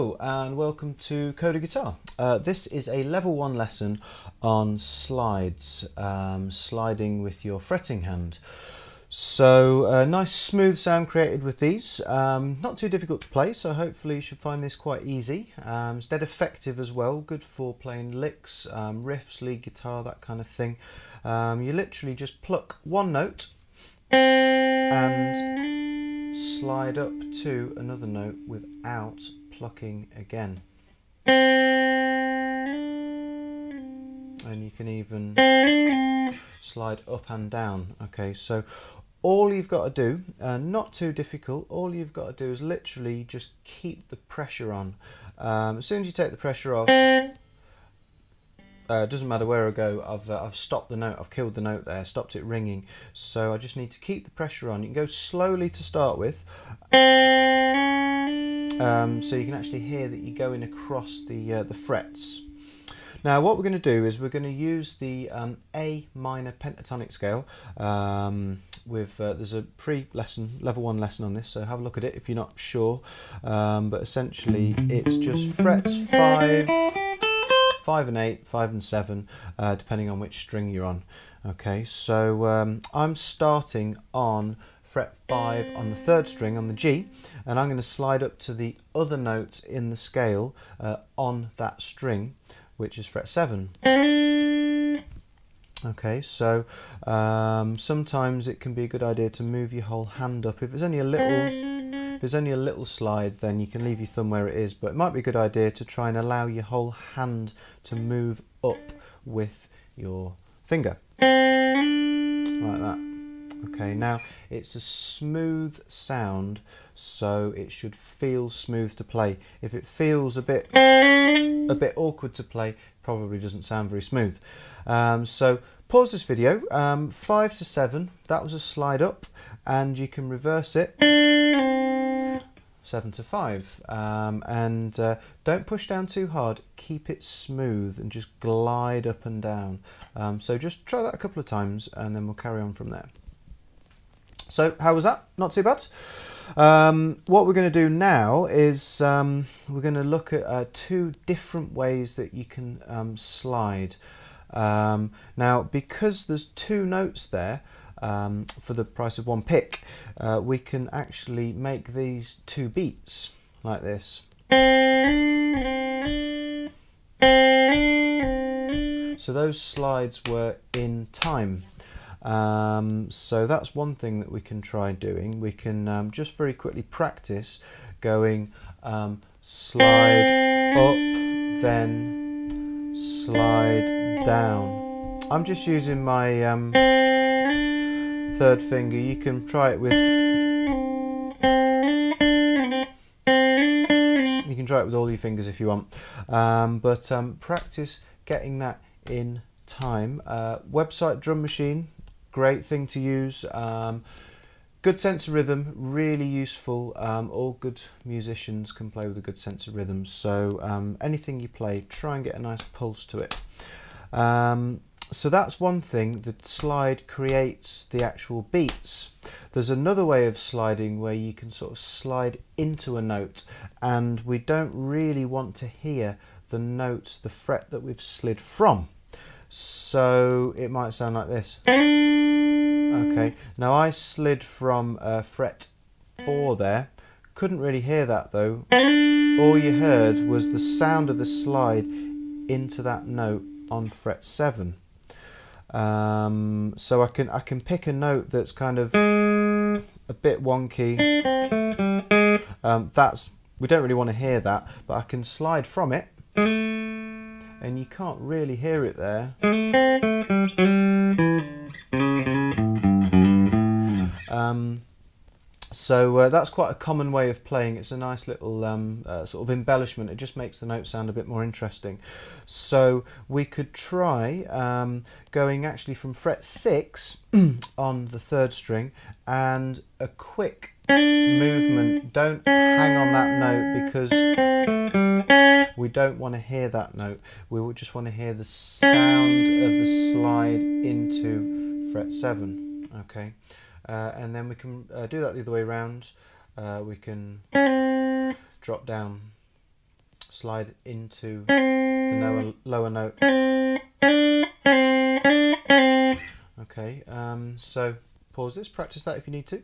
Hello and welcome to Coda Guitar. This is a level 1 lesson on slides, sliding with your fretting hand. So a nice smooth sound created with these, not too difficult to play, so hopefully you should find this quite easy. It's dead effective as well, good for playing licks, riffs, lead guitar, that kind of thing. You literally just pluck one note and slide up to another note without plucking again. And you can even slide up and down. Okay, so all you've got to do, not too difficult, all you've got to do is literally just keep the pressure on. As soon as you take the pressure off, it doesn't matter where I go, I've stopped the note, I've killed the note there, stopped it ringing. So I just need to keep the pressure on. You can go slowly to start with, so you can actually hear that you're going across the frets. Now what we're going to do is we're going to use the A minor pentatonic scale. There's a pre-lesson, level 1 lesson on this, so have a look at it if you're not sure. But essentially it's just frets 5 and 8, 5 and 7, depending on which string you're on. Okay, so I'm starting on fret 5 on the 3rd string on the G, and I'm going to slide up to the other note in the scale on that string, which is fret 7. Okay, so sometimes it can be a good idea to move your whole hand up. If there's only a little slide, then you can leave your thumb where it is, but it might be a good idea to try and allow your whole hand to move up with your finger, like that. Okay, now it's a smooth sound, so it should feel smooth to play. If it feels a bit awkward to play, probably doesn't sound very smooth. So pause this video. 5 to 7, that was a slide up, and you can reverse it. 7 to 5, and don't push down too hard, keep it smooth and just glide up and down. So just try that a couple of times and then we'll carry on from there. So how was that? Not too bad. What we're going to do now is we're going to look at 2 different ways that you can slide. Now because there's 2 notes there, for the price of 1 pick, we can actually make these 2 beats like this. So those slides were in time. So that's one thing that we can try doing. We can just very quickly practice going slide up, then slide down. I'm just using my 3rd finger. You can try it with all your fingers if you want, but practice getting that in time. Website drum machine, great thing to use. Good sense of rhythm, really useful. All good musicians can play with a good sense of rhythm, so anything you play, try and get a nice pulse to it. So that's one thing. The slide creates the actual beats. There's another way of sliding where you can sort of slide into a note, and we don't really want to hear the note, the fret that we've slid from. So it might sound like this. Okay, now I slid from fret 4 there. Couldn't really hear that though. All you heard was the sound of the slide into that note on fret 7. So I can pick a note that's kind of a bit wonky. We don't really want to hear that, but I can slide from it, and you can't really hear it there. So that's quite a common way of playing. It's a nice little sort of embellishment. It just makes the note sound a bit more interesting. So we could try going actually from fret 6 on the 3rd string, and a quick movement. Don't hang on that note because we don't want to hear that note. We will just want to hear the sound of the slide into fret 7. Okay. And then we can do that the other way around. We can drop down slide into the lower note. Okay, so pause this, practice that if you need to.